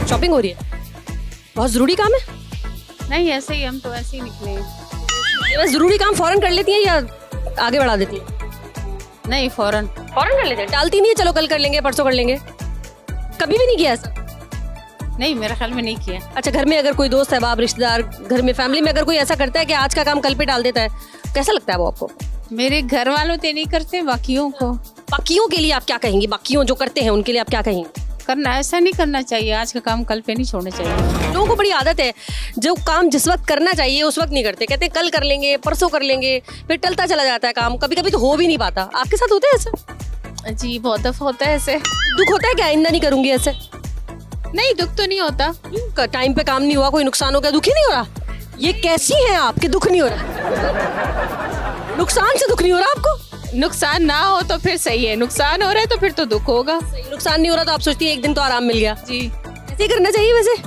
Shopping हो रही है? बहुत ज़रूरी काम है? नहीं, ऐसे ही हम तो ऐसे ही निकले हैं। ये बस ज़रूरी काम फ़ौरन कर लेती हैं या आगे बढ़ा देती हैं? नहीं, फौरन। फ़ौरन कर लेते हैं, टालती नहीं है, चलो कल कर लेंगे, परसों कर लेंगे? कभी भी नहीं किया ऐसा? नहीं, मेरे ख्याल में नहीं किया। अच्छा, घर में अगर कोई दोस्त है, बाप, रिश्तेदार, घर में फैमिली में अगर कोई ऐसा करता है कि आज का काम कल पे डाल देता है, कैसा लगता है वो आपको? मेरे घर वालों तो नहीं करते, बाकियों को बाकियों के लिए आप क्या कहेंगी? बाकियों जो करते हैं उनके लिए आप क्या कहेंगी? करना, ऐसा नहीं करना चाहिए। आज का काम कल पे नहीं छोड़ना चाहिए। लोगों को बड़ी आदत है, जो काम जिस वक्त करना चाहिए उस वक्त नहीं करते, कहते हैं कल कर लेंगे, परसों कर लेंगे, फिर टलता चला जाता है काम, कभी कभी तो हो भी नहीं पाता। आपके साथ होता है ऐसा? जी, बहुत दफा होता है ऐसे। दुख होता है क्या आइंदा नहीं करूंगी ऐसे? नहीं, दुख तो नहीं होता। टाइम पे काम नहीं हुआ, कोई नुकसान हो गया, दुख ही नहीं हो रहा? ये कैसी है आपके, दुख नहीं हो रहा? नुकसान से दुख नहीं हो रहा आपको? नुकसान ना हो तो फिर सही है, नुकसान हो रहा है तो फिर तो दुख होगा। नुकसान नहीं हो रहा तो आप सोचती है एक दिन तो आराम मिल गया। जी, ऐसे ही करना चाहिए वैसे।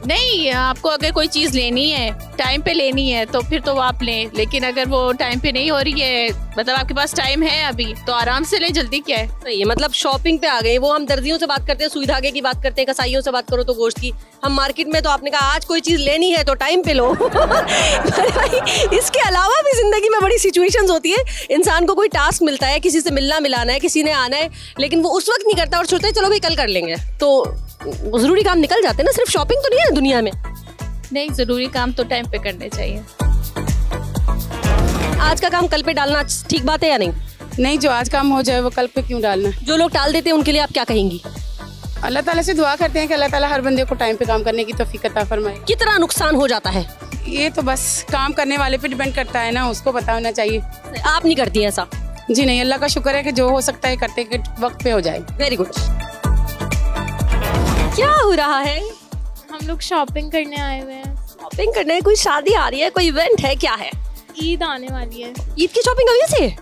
नहीं, आपको अगर कोई चीज लेनी है, टाइम पे लेनी है तो फिर तो आप लें, लेकिन अगर वो टाइम पे नहीं हो रही है, मतलब आपके पास टाइम है अभी, तो आराम से लें, जल्दी क्या है। सही है, मतलब शॉपिंग पे आ गए। वो हम दर्जियों से बात करते हैं, सुई धागे की बात करते हैं, कसाईयों से बात करो तो गोश्त की। हम मार्केट में तो आपने कहा आज कोई चीज लेनी है तो टाइम पे लो। पर भाई इसके अलावा भी जिंदगी में बड़ी सिचुएशंस होती है। इंसान को कोई टास्क मिलता है, किसी से मिलना मिलाना है, किसी ने आना है, लेकिन वो उस वक्त नहीं करता और सोचते हैं चलो भाई कल कर लेंगे, तो जरूरी काम निकल जाते हैं ना। सिर्फ शॉपिंग तो नहीं है दुनिया में। नहीं, जरूरी काम तो टाइम पे करने चाहिए। आज का काम कल पे डालना ठीक बात है या नहीं? नहीं, जो आज काम हो जाए वो कल पे क्यों डालना। जो लोग टाल देते हैं उनके लिए आप क्या कहेंगी? अल्लाह ताला से दुआ करते हैं कि अल्लाह ताला हर बंदे को टाइम पे काम करने की तौफीक अता फरमाए। कितना नुकसान हो जाता है? ये तो बस काम करने वाले पे डिपेंड करता है ना, उसको पता होना चाहिए। आप नहीं करती हैं ऐसा? जी नहीं, अल्लाह का शुक्र है कि जो हो सकता है करते के वक्त पे हो जाए। Very good. क्या हो रहा है? हम लोग शॉपिंग करने आए हुए हैं। शॉपिंग करने, कोई शादी आ रही है, कोई इवेंट है, क्या है? ईद आने वाली है। ईद की शॉपिंग अभी से?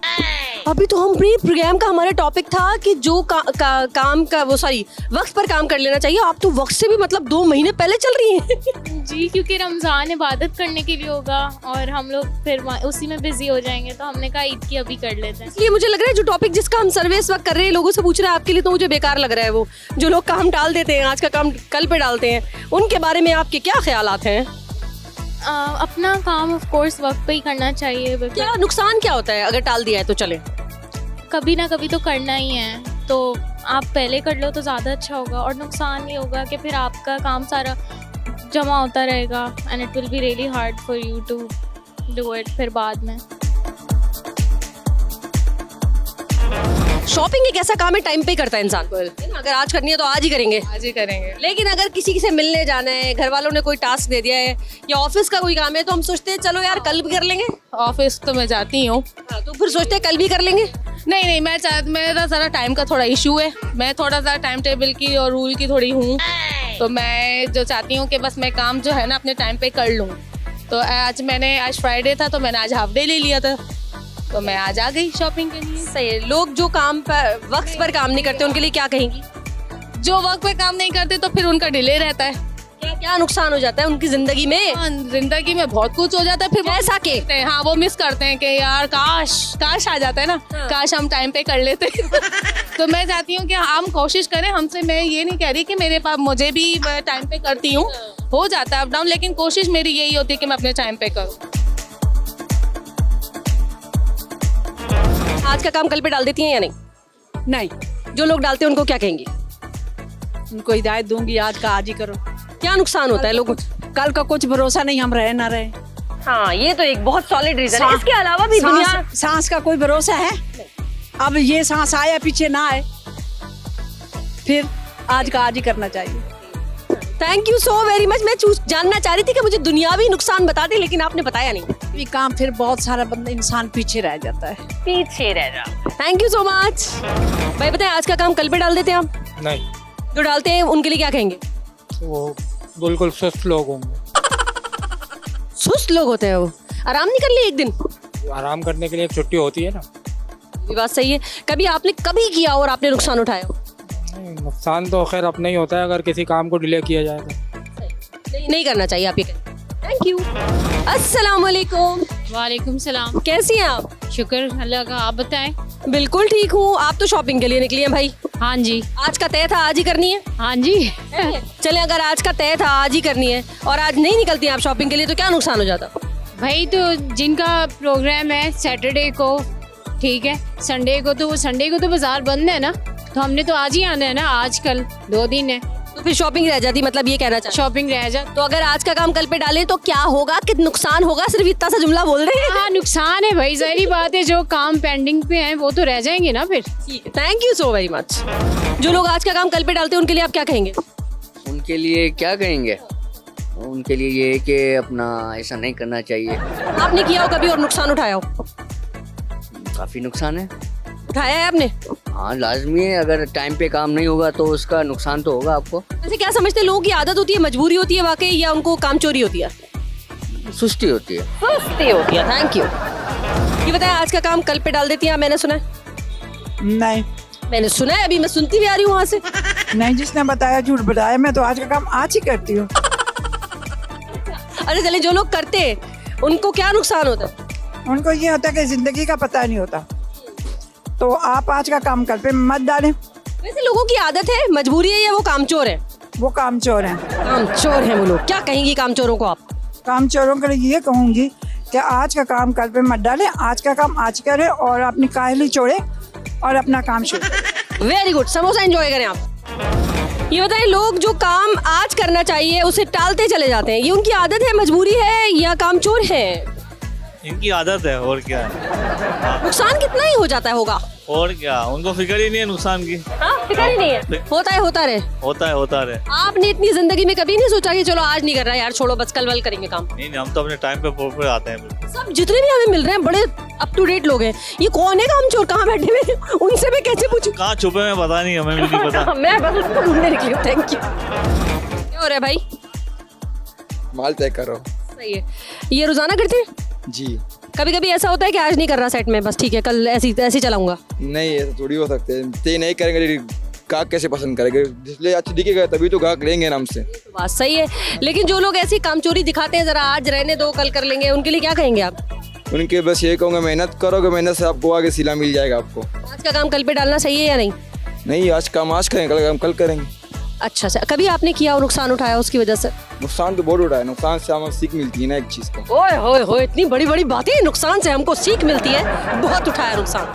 अभी तो हम प्री प्रोग्राम का हमारा टॉपिक था कि जो काम का वो सॉरी वक्त पर काम कर लेना चाहिए। आप तो वक्त से भी मतलब 2 महीने पहले चल रही हैं। जी, क्योंकि रमज़ान इबादत करने के लिए होगा और हम लोग फिर उसी में बिजी हो जाएंगे, तो हमने कहा ईद की अभी कर लेते हैं। इसलिए मुझे लग रहा है जो टॉपिक जिसका हम सर्वे इस वक्त कर रहे हैं, लोगों से पूछ रहे हैं आपके लिए, तो मुझे बेकार लग रहा है। वो जो लोग काम टाल देते हैं, आज का काम कल पे डालते हैं, उनके बारे में आपके क्या ख्यालात हैं? अपना काम ऑफ कोर्स वक्त पे ही करना चाहिए। क्या नुकसान क्या होता है अगर टाल दिया है तो? चले, कभी ना कभी तो करना ही है, तो आप पहले कर लो तो ज़्यादा अच्छा होगा। और नुकसान ये होगा कि फिर आपका काम सारा जमा होता रहेगा and it will be really hard for you to do it फिर बाद में। शॉपिंग एक ऐसा काम है टाइम पे करता है इंसान को। अगर आज करनी है तो आज ही करेंगे, आज ही करेंगे। लेकिन अगर किसी से मिलने जाना है, घर वालों ने कोई टास्क दे दिया है या ऑफिस का कोई काम है, तो हम सोचते हैं चलो यार कल भी कर लेंगे। ऑफिस तो मैं जाती हूँ। तो फिर सोचते हैं कल भी कर लेंगे। नहीं, मेरा ज़रा टाइम का थोड़ा इशू है। मैं थोड़ा सा टाइम टेबल की और रूल की थोड़ी हूँ, तो मैं जो चाहती हूँ कि बस मैं काम जो है ना अपने टाइम पे कर लूँ। तो आज फ्राइडे था, तो मैंने आज हाफ डे ले लिया था, तो मैं आज आ गई शॉपिंग के लिए। सही है। लोग जो काम पर वक्त पर काम नहीं करते उनके लिए क्या कहेंगी? जो वक्त पे काम नहीं करते तो फिर उनका डिले रहता है। क्या क्या नुकसान हो जाता है उनकी जिंदगी में? हाँ, जिंदगी में बहुत कुछ हो जाता है। फिर जैसा कि हाँ, वो मिस करते हैं कि यार काश आ जाता है ना, काश हम टाइम पे कर लेते। तो मैं चाहती हूँ कि हम कोशिश करें। हमसे मैं ये नहीं कह रही कि मेरे पास, मुझे भी टाइम पे करती हूँ, हो जाता है अप डाउन, लेकिन कोशिश मेरी यही होती है कि मैं अपने टाइम पे करूँ। आज का काम कल पे डाल देती हैं या नहीं? नहीं, जो लोग डालते हैं उनको क्या कहेंगी? उनको हिदायत दूंगी आज का आज ही करो। क्या नुकसान होता है लोगों? कल का कुछ भरोसा नहीं, हम रहे ना रहे। हाँ, ये तो एक बहुत सॉलिड रीजन है। इसके अलावा भी दुनिया सांस का कोई भरोसा है? अब ये सांस आए पीछे ना आए, फिर आज का आज ही करना चाहिए। Thank you so very much. मैं जानना चाह रही थी कि मुझे दुनियावी नुकसान बता दे, लेकिन आपने बताया नहीं। ये काम फिर बहुत सारा बंदा इंसान पीछे रह जाता है। पीछे रह जा। Thank you so much. भाई बताएं, आज का काम कल पे डाल देते हैं आप? नहीं, जो डालते हैं उनके लिए क्या कहेंगे? वो बिल्कुल सुस्त लोग होंगे। सुस्त लोग होते हैं वो? आराम नहीं कर लिए एक दिन? आराम करने के लिए एक छुट्टी होती है ना। ये बात सही है। कभी आपने कभी किया और आपने नुकसान उठाया हो? नुकसान तो खैर अपना ही होता है अगर किसी काम को डिले किया जाए तो। नहीं करना चाहिए, आप ये कहें। Thank you. अस्सलाम वालेकुम। वालेकुम सलाम। कैसी हैं आप? शुक्र अल्लाह का, आप बताएं। बिल्कुल ठीक हूँ। आप तो शॉपिंग के लिए निकली हैं भाई। हाँ जी, आज का तय था आज ही करनी है? हाँ जी। चले, अगर आज का तय था आज ही करनी है और आज नहीं निकलती आप शॉपिंग के लिए तो क्या नुकसान हो जाता? भाई तो जिनका प्रोग्राम है सैटरडे को, ठीक है, संडे को तो बाजार बंद है ना, तो हमने तो आज ही आना है ना, आज कल 2 दिन है, तो फिर शॉपिंग रह जाती, मतलब ये कहना चाहते शॉपिंग रह जा। तो अगर आज का काम कल पे डाले तो क्या होगा, कि नुकसान होगा? सिर्फ इतना सा जुमला बोल रहे हैं। हाँ नुकसान है भाई, जाहिर बात है, जो काम पेंडिंग पे हैं वो तो रह जाएंगे ना फिर। ठीक है, thank you so very much. जो लोग आज का काम कल पे डालते हैं उनके लिए आप क्या कहेंगे? उनके लिए क्या कहेंगे? उनके लिए ये है कि अपना ऐसा नहीं करना चाहिए। आपने किया हो कभी और नुकसान उठाया हो? काफ़ी नुकसान है। उठाया है आपने? हाँ लाजमी है, अगर टाइम पे काम नहीं होगा तो उसका नुकसान तो होगा आपको। वैसे क्या समझते हैं, लोगों की आदत होती है, मजबूरी होती है वाकई, या उनको काम चोरी होती है? सुस्ती होती है। सुस्ती होती है। Thank you. ये बताएं, आज का काम कल पे डाल देती हैं? मैंने सुना है। नहीं मैंने सुना है, अभी मैं सुनती भी आ रही हूँ वहाँ से। नहीं, जिसने बताया झूठ बताया। मैं तो आज का काम आज ही करती हूँ। अरे चले, जो लोग करते हैं उनको क्या नुकसान होता है? उनको ये होता है कि जिंदगी का पता नहीं होता, तो आप आज का काम कल पे मत डालें। वैसे लोगों की आदत है, मजबूरी है, या वो कामचोर है? वो काम चोर हैं। कामचोर हैं वो लोग। क्या कहेंगी कामचोरों को आप? काम चोरों के लिए ये कहूँगी कि आज का काम कल पे मत डालें, आज का काम आज करें और अपनी काहली छोड़ें और अपना काम शुरू करें। वेरी गुड, समोसा एंजॉय करें आप। ये बताएं, लोग जो काम आज करना चाहिए उसे टालते चले जाते हैं, ये उनकी आदत है, मजबूरी है, या कामचोर है? इनकी आदत है, और क्या है। नुकसान कितना ही हो जाता है होगा? और क्या, उनको फिक्र ही नहीं है नुकसान की। हाँ, फिक्र ही नहीं है। होता रहे। होता रहे। आपने इतनी जिंदगी में कभी नहीं सोचा कि चलो आज नहीं कर रहा यार, छोड़ो बस कल वल करेंगे काम? नहीं, हम तो अपने टाइम पे प्रॉपर आते हैं। सब जितने भी हमें मिल रहे हैं बड़े अप टू डेट लोग हैं। ये कौन है कामचोर, कहाँ बैठे हुए, उनसे मैं कैसे पूछूं? कहाँ छुपे हैं पता नहीं, हमें भी नहीं पता। मैं बस उसको ढूंढने निकली हूँ। Thank you. क्या हो रहा है भाई? माल तय करो। सही है। ये रोजाना करते हैं? जी। कभी कभी ऐसा होता है कि आज नहीं कर रहा सेट में, बस ठीक है कल ऐसे चलाऊंगा? नहीं, ऐसा थोड़ी हो सकते हैं। तय नहीं करेंगे गाहक कैसे पसंद करेंगे? इसलिए अच्छा दिखेगा तभी तो गाहक लेंगे ना हमसे। बात सही है, लेकिन जो लोग ऐसी कामचोरी दिखाते हैं, जरा आज रहने दो कल कर लेंगे, उनके लिए क्या कहेंगे आप? उनके बस ये कहूँगा, मेहनत करोगे, मेहनत से आपको आगे सिला मिल जाएगा आपको। आज का काम कल पे डालना सही है या नहीं? नहीं, आज काम आज करेंगे, कल काम कल करेंगे। अच्छा, कभी आपने किया और नुकसान उठाया उसकी वजह से? नुकसान तो बहुत उठा है, नुकसान से हमें सीख मिलती है ना एक चीज़ को। ओए होए होए, इतनी बड़ी बड़ी बातें। नुकसान से हमको सीख मिलती है, बहुत उठाया नुकसान।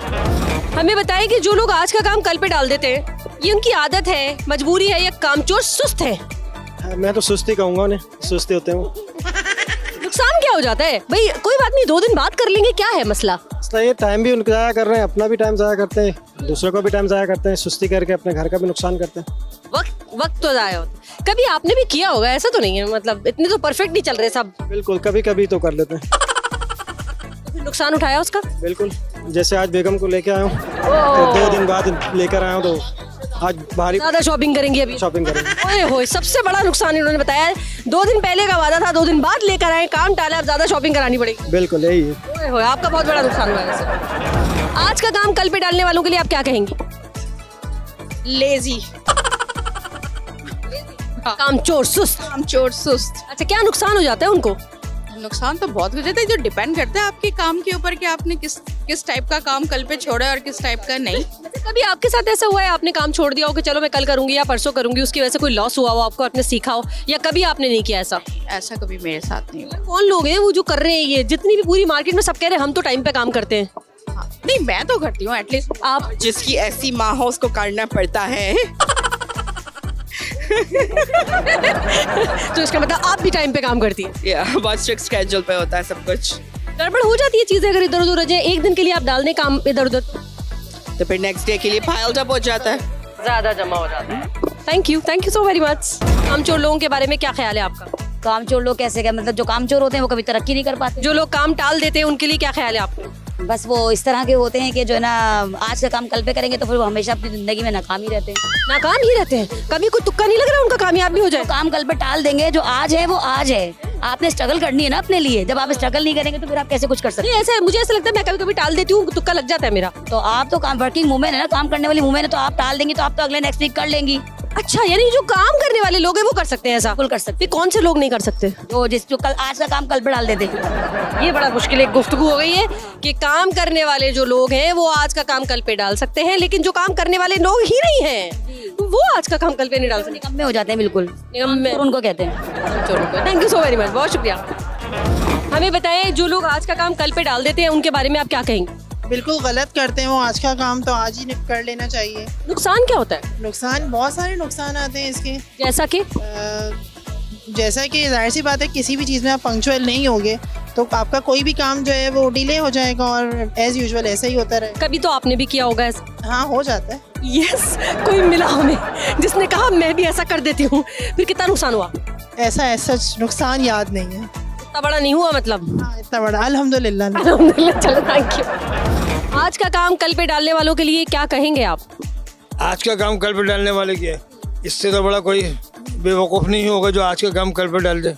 हमें बताइए कि जो लोग आज का काम कल पे डाल देते हैं, ये उनकी आदत है, मजबूरी है, या कामचोर सुस्त है? मैं तो सुस्ती कहूँगा, उन्हें सुस्ती होते हैं वो। नुकसान क्या हो जाता है भाई? कोई बात नहीं, 2 दिन बाद कर लेंगे, क्या है मसला? ये टाइम भी उनका जाया कर रहे हैं, अपना भी टाइम जाया करते हैं, दूसरों को भी टाइम जाया करते हैं, सुस्ती करके अपने घर का भी नुकसान करते हैं। वक्त तो जाया होता है। कभी आपने भी किया होगा, ऐसा तो नहीं है, मतलब इतने तो परफेक्ट नहीं चल रहे सब। बिल्कुल, कभी कभी तो कर लेते हैं। तो फिर नुकसान उठाया उसका? बिल्कुल, जैसे आज बेगम को लेके आया हूँ, तो 2 दिन बाद लेकर आया हूँ, तो आज भारी ज्यादा शॉपिंग करेंगे अभी? शॉपिंग करेंगे। ओए होए, सबसे बड़ा नुकसान इन्होंने बताया है। 2 दिन पहले का वादा था, 2 दिन बाद लेकर आए, काम टाला, अब ज्यादा शॉपिंग करानी पड़ेगी। बिल्कुल यही है। ओए होए, आपका बहुत बड़ा नुकसान हुआ है वैसे। आज का काम कल पे डालने वालों के लिए आप क्या कहेंगे? लेजी, कामचोर सुस्त। कामचोर सुस्त। अच्छा, क्या नुकसान हो जाता है उनको? नुकसान तो बहुत हो जाता है, जो डिपेंड करता है आपके काम के ऊपर कि आपने किस टाइप का काम कल पे छोड़ा है और किस टाइप का नहीं। वैसे कभी आपके साथ ऐसा हुआ है, आपने काम छोड़ दिया हो कि चलो मैं कल करूंगी या परसों करूंगी, उसकी वजह से कोई लॉस हुआ हो आपको, आपने सीखा हो, या कभी आपने नहीं किया ऐसा? ऐसा कभी मेरे साथ नहीं हुआ। कौन लोग हैं वो जो कर रहे हैं ये? जितनी भी पूरी मार्केट में सब कह रहे हैं हम तो टाइम पे काम करते हैं। हाँ, नहीं मैं तो करती हूँ एटलीस्ट। आप? जिसकी ऐसी माँ हो उसको करना पड़ता है। तो इसका मतलब आप भी टाइम पे काम करती हैं? या बहुत स्ट्रिक्ट स्केड्यूल पे होता है सब कुछ। गड़बड़ हो जाती है चीजें अगर इधर उधर हो जाए, एक दिन के लिए आप डाल दें काम इधर उधर, तो फिर नेक्स्ट डे के लिए पाइल्ड अप हो जाता है, ज्यादा जमा हो जाता है। Thank you so very much. कामचोर लोगों के बारे में क्या ख्याल है आपका? कामचोर लोग कैसे क्या, मतलब जो कामचोर होते हैं वो कभी तरक्की नहीं कर पाते। जो लोग काम टाल देते हैं उनके लिए क्या ख्याल है आपका? बस वो इस तरह के होते हैं कि जो है ना, आज का काम कल पे करेंगे तो फिर वो हमेशा अपनी जिंदगी में नाकाम ही रहते हैं। नाकाम ही रहते हैं? कभी कोई तुक्का नहीं लग रहा उनका कामयाब भी हो जाए? तो काम कल पे टाल देंगे, जो आज है वो आज है, आपने स्ट्रगल करनी है ना अपने लिए। जब आप स्ट्रगल नहीं करेंगे तो फिर आप कैसे कुछ कर सकते नहीं, ऐसा है, मुझे ऐसा लगता है मैं कभी कभी टाल देती हूँ, तुक्का लग जाता है मेरा। तो आप तो काम वर्किंग वुमेन है ना, काम करने वाली वुमेन है, तो आप टाल देंगी तो आप तो अगले नेक्स्ट वीक कर लेंगी। अच्छा, यानी जो काम करने वाले लोग हैं वो कर सकते हैं ऐसा? बिल्कुल कर सकते फिर कौन से लोग नहीं कर सकते? तो जो कल आज का काम कल पे डाल देते। ये बड़ा मुश्किल एक गुफ्तगू हो गई है कि काम करने वाले जो लोग हैं वो आज का काम कल पे डाल सकते हैं, लेकिन जो काम करने वाले लोग ही नहीं हैं वो आज का काम कल पे नहीं डाल सकते। निकम्मे हो जाते हैं बिल्कुल, निगम में और उनको कहते हैं। Thank you so very much, बहुत शुक्रिया। हमें बताएं, जो लोग आज का काम कल पे डाल देते हैं उनके बारे में आप क्या कहेंगे? बिल्कुल गलत करते हैं वो, आज का काम तो आज ही कर लेना चाहिए। नुकसान क्या होता है? नुकसान, बहुत सारे नुकसान आते हैं इसके। जैसा कि जैसा कि जाहिर सी बात है, किसी भी चीज़ में आप पंक्चुअल नहीं होगे तो आपका कोई भी काम जो है वो डिले हो जाएगा और एज यूजुअल ऐसा ही होता रहे। कभी तो आपने भी किया होगा ऐसा? हाँ, हो जाता है। यस, कोई मिला हमें जिसने कहा मैं भी ऐसा कर देती हूँ, फिर कितना नुकसान हुआ? ऐसा नुकसान याद नहीं है। इतना बड़ा नहीं हुआ मतलब? हाँ, इतना बड़ा अल्हम्दुलिल्लाह नहीं। अल्हम्दुलिल्लाह, चलो थैंक यू। आज का काम कल पे डालने वालों के लिए क्या कहेंगे आप? आज का काम कल पे डालने वाले की है, इससे तो बड़ा कोई बेवकूफ़ नहीं होगा जो आज का काम कल पे डाल दे।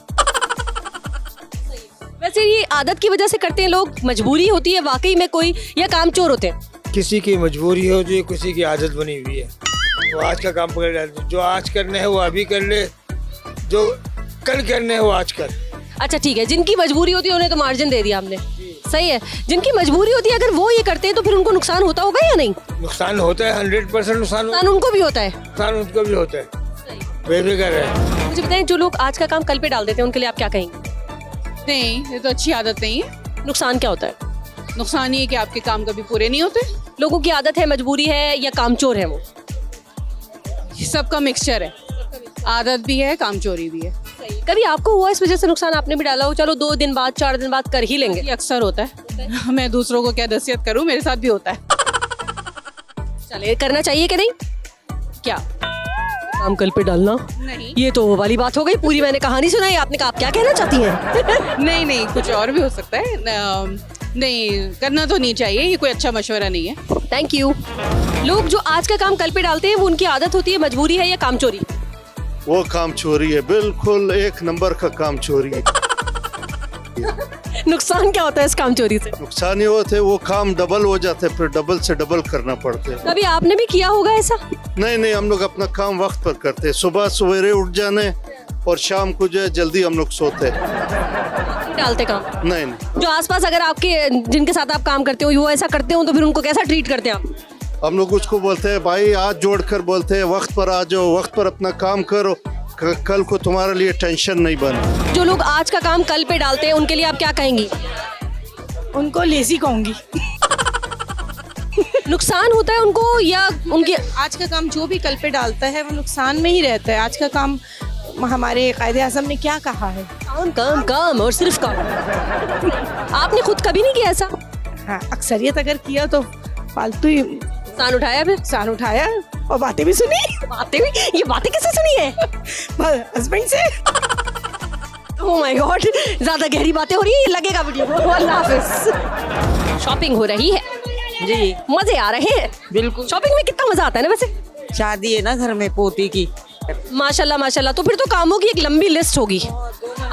वैसे ये आदत की वजह से करते हैं लोग, मजबूरी होती है वाकई में कोई, या काम चोर होते हैं? किसी की मजबूरी हो, जो किसी की आदत बनी हुई है, वो आज का काम पकड़ डाल दे। जो आज करने है वो अभी कर ले, जो कल करने है वो आज कर। अच्छा ठीक है, जिनकी मजबूरी होती है उन्हें तो मार्जिन दे दिया हमने, सही है। जिनकी मजबूरी होती है अगर वो ये करते हैं तो फिर उनको नुकसान होता होगा या नहीं? नुकसान होता है, 100% नुकसान उनको भी होता है। नुकसान उनको भी होता है, बेफिक्र है। मुझे बताएं, जो लोग आज का काम कल पे डाल देते हैं उनके लिए आप क्या कहेंगे? नहीं, ये तो अच्छी आदत नहीं है। नुकसान क्या होता है? नुकसान ये है कि आपके काम कभी पूरे नहीं होते। लोगों की आदत है, मजबूरी है, या कामचोर है वो? सबका मिक्सचर है, आदत भी है, कामचोरी भी है। कभी आपको हुआ इस वजह से नुकसान? आपने भी डाला हो, चलो 2 दिन बाद 4 दिन बाद कर ही लेंगे। ये अक्सर होता है। मैं दूसरों को क्या नसीहत करूं, मेरे साथ भी होता है। चले, करना चाहिए कि नहीं? क्या काम कल पे डालना? नहीं, ये तो वो वाली बात हो गई, पूरी मैंने कहानी सुनाई, आपने कहा आप क्या कहना चाहती हैं? नहीं, कुछ और भी हो सकता है। नहीं, करना तो नहीं चाहिए, ये कोई अच्छा मशवरा नहीं है। Thank you. लोग जो आज का काम कल पे डालते हैं वो उनकी आदत होती है, मजबूरी है या कामचोरी? वो काम चोरी है, बिल्कुल 1 नंबर का काम चोरी है। नुकसान क्या होता है इस काम चोरी से? नुकसान ये होते वो काम डबल हो जाते, फिर डबल से डबल करना पड़ते। कभी आपने भी किया होगा ऐसा? नहीं, हम लोग अपना काम वक्त पर करते हैं, सुबह सवेरे उठ जाने और शाम को जो है जल्दी हम लोग सोते हैं। डालते काम? नहीं। जो आसपास अगर आपके, जिनके साथ आप काम करते हो, वो ऐसा करते हो तो फिर उनको कैसा ट्रीट करते हैं आप? हम लोग उसको बोलते हैं भाई, हाथ जोड़ कर बोलते हैं वक्त पर आ जाओ, वक्त पर अपना काम करो, कल को तुम्हारे लिए टेंशन नहीं बने। जो लोग आज का काम कल पे डालते हैं उनके लिए आप क्या कहेंगी? उनको लेजी कहूँगी। नुकसान होता है उनको, या उनके आज का काम जो भी कल पे डालता है वो नुकसान में ही रहता है। आज का काम, हमारे कायदे आज़म ने क्या कहा है? काम और सिर्फ काम। आपने खुद कभी नहीं किया ऐसा? हाँ, अक्सरियत अगर किया तो फालतू ही नुकसान उठाया, फिर नुकसान उठाया और बातें भी सुनी। ये बातें किससे सुनी है? हस्बैंड से। ओह माय गॉड, ज्यादा गहरी बातें हो रही है, ये लगेगा वीडियो को। अल्लाह हाफिज। शॉपिंग हो रही है जी, मजे आ रहे हैं। बिल्कुल, शॉपिंग में कितना मजा आता है ना। वैसे शादी है ना घर में पोती की। माशाल्लाह माशाल्लाह, तो फिर तो कामों की एक लंबी लिस्ट होगी।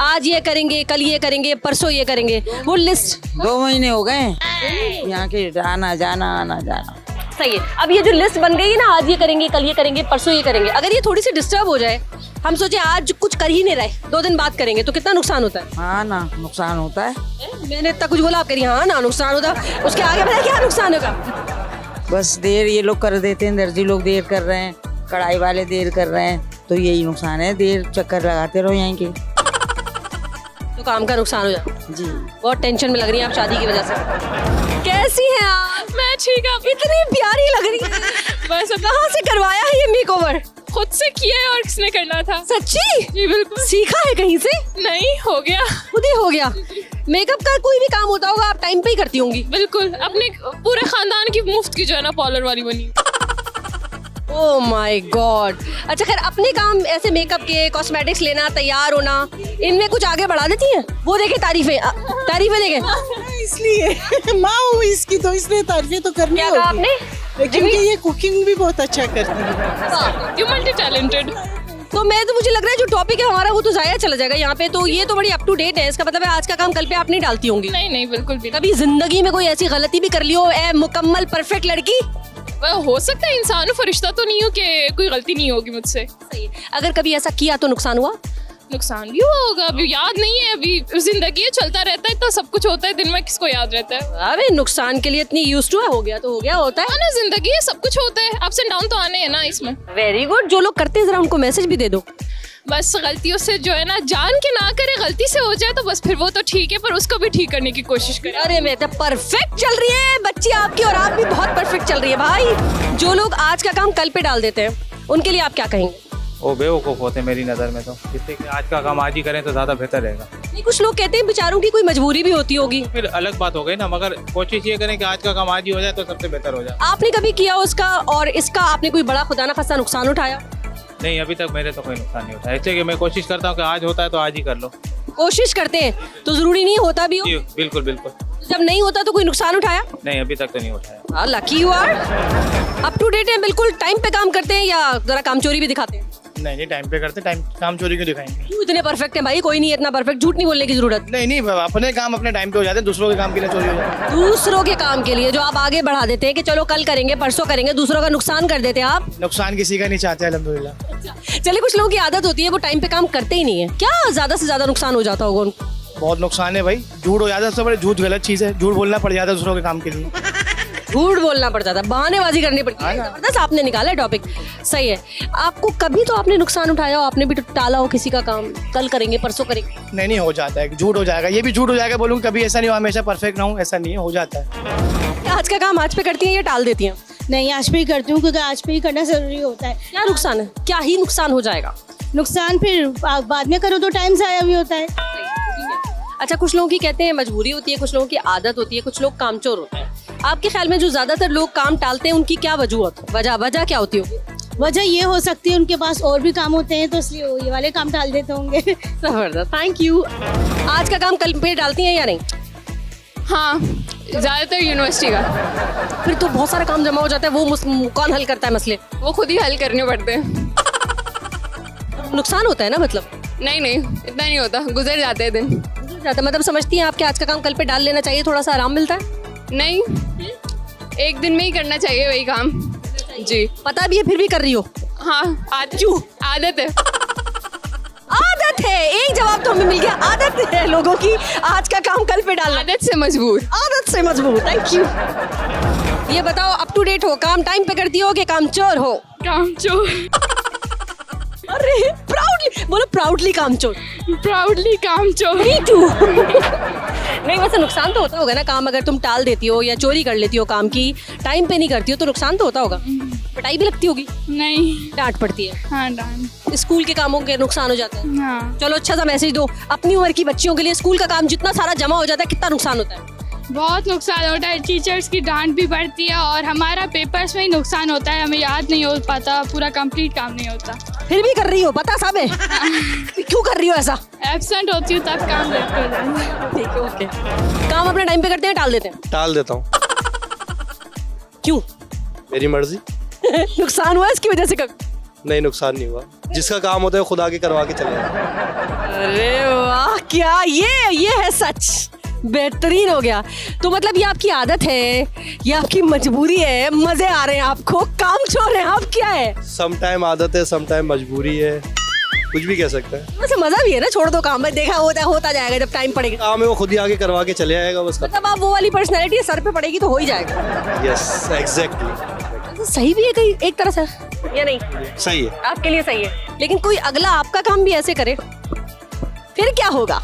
आज ये करेंगे, कल ये करेंगे, परसों ये करेंगे, वो लिस्ट। 2 महीने हो गए यहाँ के आना जाना। सही है। अब ये जो लिस्ट बन गई है ना, आज ये करेंगे, कल ये करेंगे, परसों ये करेंगे, अगर ये थोड़ी सी डिस्टर्ब हो जाए, हम सोचे आज कुछ कर ही नहीं रहे, 2 दिन बाद करेंगे, तो कितना नुकसान होता है? हाँ ना, नुकसान होता है। मैंने इतना कुछ बोला, आप कह रही हाँ ना नुकसान होता, उसके आगे पता क्या नुकसान होगा? बस देर ये लोग कर देते हैं, दर्जी लोग देर कर रहे हैं, कढ़ाई वाले देर कर रहे हैं, तो यही नुकसान है। देर चक्कर लगाते रहो यहाँ के, तो काम का नुकसान हो जाता जी। बहुत टेंशन में लग रही है आप शादी की वजह से। कैसी हैं आप? मैं ठीक हूँ। इतनी प्यारी लग रही है। बस कहाँ से करवाया है ये मेकओवर? खुद से किया है और किसने करना था। सच्ची? जी बिल्कुल। सीखा है कहीं से? नहीं, हो गया, खुद ही हो गया। मेकअप का कोई भी काम होता होगा आप टाइम पे ही करती होंगी? बिल्कुल, अपने पूरे खानदान की मुफ्त की जो है ना पार्लर वाली बनी। Oh my God. अच्छा खैर, अपने काम ऐसे मेकअप के, कॉस्मेटिक्स लेना, तैयार होना, इनमें कुछ आगे बढ़ा देती हैं? वो देखे तारीफें देखें, इसलिए माँ हूँ इसकी, तो इसलिए तारीफें तो करनी क्या कहा आपने? क्योंकि ये कुकिंग भी बहुत अच्छा करती है। You multi talented. तो मुझे लग रहा है जो टॉपिक है हमारा वो तो जाया चला जाएगा यहाँ पे। तो ये तो बड़ी अप टू डेट है, इसका मतलब है आज का काम कल पे आप नहीं डालती होंगी? नहीं, बिल्कुल भी। कभी जिंदगी में कोई ऐसी गलती भी कर ली हो, मुकम्मल परफेक्ट लड़की? वह हो सकता है, इंसान हूँ, फरिश्ता तो नहीं हूँ कि कोई गलती नहीं होगी मुझसे। सही। अगर कभी ऐसा किया तो नुकसान हुआ? नुकसान भी हुआ होगा, अभी याद नहीं है, अभी जिंदगी है, चलता रहता है, इतना सब कुछ होता है, दिन में किसको याद रहता है। अबे नुकसान के लिए इतनी यूज्ड टू है, हो गया तो हो गया, होता है ना, जिंदगी है, सब कुछ होता है, अप्स एंड डाउन तो आने हैं ना इसमें। Very good. जो लोग करते हैं जरा उनको मैसेज भी दे दो। बस गलतियों से जो है ना, जान के ना करे, गलती से हो जाए तो बस फिर वो तो ठीक है, पर उसको भी ठीक करने की कोशिश करें। अरे मैं तो परफेक्ट चल रही है बच्ची आपकी, और आप भी बहुत परफेक्ट चल रही है भाई। जो लोग आज का काम कल पे डाल देते हैं उनके लिए आप क्या कहेंगे? वो बेवकूफ़ होते हैं मेरी नज़र में, तो जिससे कि आज का काम आज ही करें तो ज़्यादा बेहतर रहेगा। नहीं, कुछ लोग कहते हैं बेचारों की कोई मजबूरी भी होती होगी, फिर अलग बात हो गई ना, मगर कोशिश ये करें कि आज का काम आज ही हो जाए तो सबसे बेहतर हो जाए। आपने कभी किया उसका और इसका आपने कोई बड़ा खुदा ना खास्ता नुकसान उठाया? नहीं, अभी तक मेरे तो कोई नुकसान नहीं होता, इसलिए कि मैं कोशिश करता हूँ कि आज होता है तो आज ही कर लो। कोशिश करते हैं तो जरूरी नहीं होता भी हो? जी, बिल्कुल बिल्कुल। जब नहीं होता तो कोई नुकसान उठाया? नहीं, अभी तक तो नहीं उठाया। Lucky you are. Up to date है, बिल्कुल टाइम पे काम करते हैं या जरा काम चोरी भी दिखाते हैं? नहीं, टाइम पे करते, टाइम काम चोरी क्यों दिखाएंगे? क्यों इतने परफेक्ट है भाई? कोई नहीं है इतना परफेक्ट, झूठ नहीं बोलने की जरूरत। नहीं, अपने काम अपने टाइम पे हो जाते हैं, दूसरों के काम के लिए चोरी हो जाती है। दूसरों के काम के लिए जो आप आगे बढ़ा देते हैं कि चलो कल करेंगे परसों करेंगे, दूसरों का नुकसान कर देते हैं आप। नुकसान किसी का नहीं चाहते अल्हम्दुलिल्लाह। चलिए, कुछ लोगों की आदत होती है वो टाइम पे काम करते ही नहीं है, क्या ज्यादा से ज्यादा नुकसान हो जाता होगा उनको? बहुत नुकसान है भाई, झूठ हो जाता है, सबसे बड़े झूठ गलत चीज़ है, झूठ बोलना पड़ जाता है दूसरों के काम के लिए। झूठ बोलना पड़ जाता है, बहानेबाजी करनी पड़ती है। जबरदस्त आपने निकाला टॉपिक, सही है। आपको कभी तो आपने नुकसान उठाया हो, आपने भी तो टाला हो किसी का काम, कल करेंगे परसों करेंगे? नहीं, हो जाता है, झूठ हो जाएगा, ये भी झूठ हो जाएगा, बोलूँ कभी ऐसा नहीं हो हमेशा परफेक्ट ना हूँ, ऐसा नहीं है, हो जाता है। क्या आज का काम आज पे करती हैं या टाल देती हैं? नहीं, आज पे ही करती हूँ क्योंकि आज पे ही करना जरूरी होता है। क्या नुकसान है? क्या ही नुकसान हो जाएगा? नुकसान फिर बाद में करो तो टाइम ज़ाया भी होता है। अच्छा, कुछ लोगों की कहते हैं मजबूरी होती है, कुछ लोगों की आदत होती है, कुछ लोग कामचोर होते हैं। आपके ख्याल में जो ज्यादातर लोग काम टालते हैं उनकी क्या वजह क्या होती होगी? वजह ये हो सकती है उनके पास और भी काम होते हैं तो इसलिए वो ये वाले काम टाल देते होंगे। जबरदस्त, थैंक यू। आज का काम कल पे डालती हैं या नहीं? हाँ, ज़्यादातर यूनिवर्सिटी का। फिर तो बहुत सारा काम जमा हो जाता है, वो कौन हल करता है मसले? वो खुद ही हल करने पड़ते हैं। नुकसान होता है ना मतलब? नहीं, इतना नहीं होता, गुजर जाते हैं दिन। गुजर जाता है मतलब समझती हैं आपके आज का काम कल पे डाल लेना चाहिए, थोड़ा सा आराम मिलता है? नहीं, एक दिन में ही करना चाहिए वही काम। जी, पता भी है फिर भी कर रही हो? हाँ, आदत है। आदत है, एक जवाब तो हमें मिल गया, आदत है लोगों की आज का काम कल पे डालना। आदत से मजबूर। Thank you. ये बताओ, अप टू डेट हो, काम टाइम पे करती हो कि काम चोर हो? काम चोर। अरे प्राउडली बोलो, प्राउडली काम चोर। प्राउडली काम चोर। Me too. नहीं, वैसे नुकसान तो होता होगा ना, काम अगर तुम टाल देती हो या चोरी कर लेती हो काम की, टाइम पे नहीं करती हो तो नुकसान तो होता होगा। पिटाई भी लगती होगी? नहीं, डांट पड़ती है। हाँ, डांट। स्कूल के कामों के नुकसान हो जाता है। हाँ। चलो, अच्छा सा मैसेज दो अपनी उम्र की बच्चियों के लिए, स्कूल का काम जितना सारा जमा हो जाता है कितना नुकसान होता है? बहुत नुकसान होता है, टीचर्स की डांट भी पड़ती है और हमारा पेपर्स में ही नुकसान होता है, हमें याद नहीं हो पाता, पूरा कंप्लीट काम नहीं होता। फिर भी कर रही हो, पता सब है। क्यों कर रही हो ऐसा? एब्सेंट होती हूँ तब काम लेट हो जाता है। ठीक है, ओके। काम अपने टाइम पे करते हैं टाल देते हैं? टाल देता हूँ। क्यों? मेरी मर्जी। नुकसान हुआ इसकी वजह से कभी? नहीं, नुकसान नहीं हुआ, जिसका काम होता है खुद आगे करवा के चले जाते। अरे वाह, क्या ये है सच, बेहतरीन हो गया। तो मतलब ये आपकी आदत है, ये आपकी मजबूरी है, मजे आ रहे हैं आपको, काम चोर हैं आप, क्या है? सम टाइम आदत है, सम टाइम मजबूरी है, कुछ भी कह सकते हैं। वैसे मजा भी है ना, छोड़ दो काम में, देखा होता जाएगा जब टाइम पड़ेगा। काम है वो खुद ही आगे करवा के चले आएगा बस। मतलब आप वो वाली पर्सनैलिटी सर पे पड़ेगी तो हो ही जाएगा। Yes, exactly. सही भी है कहीं एक तरह से, या नहीं? सही है, आपके लिए सही है, लेकिन कोई अगला आपका काम भी ऐसे करे फिर क्या होगा?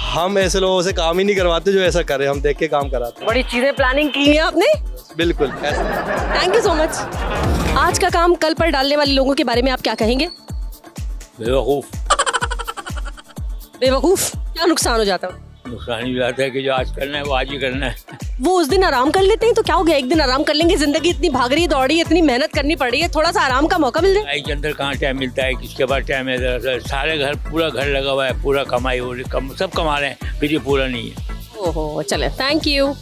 हम ऐसे लोगों से काम ही नहीं करवाते जो ऐसा करे, हम देख के काम कराते हैं। बड़ी चीजें प्लानिंग की है आपने। बिल्कुल। Thank you so much. आज का काम कल पर डालने वाले लोगों के बारे में आप क्या कहेंगे? बेवकूफ। क्या नुकसान हो जाता है? नुकसान ही जाता है कि जो आज करना है वो आज ही करना है। वो उस दिन आराम कर लेते हैं तो क्या हो गया, एक दिन आराम कर लेंगे, जिंदगी इतनी भाग रही है, दौड़ी है, इतनी मेहनत करनी पड़ रही है, थोड़ा सा आराम का मौका मिल जाए। भाई के अंदर कहाँ टाइम मिलता है, किसके पास टाइम है? सारे घर, पूरा घर लगा हुआ है, पूरा कमाई हो रही, सब कमा रहे हैं, फिर ये पूरा नहीं है। ओहो, चले, थैंक यू।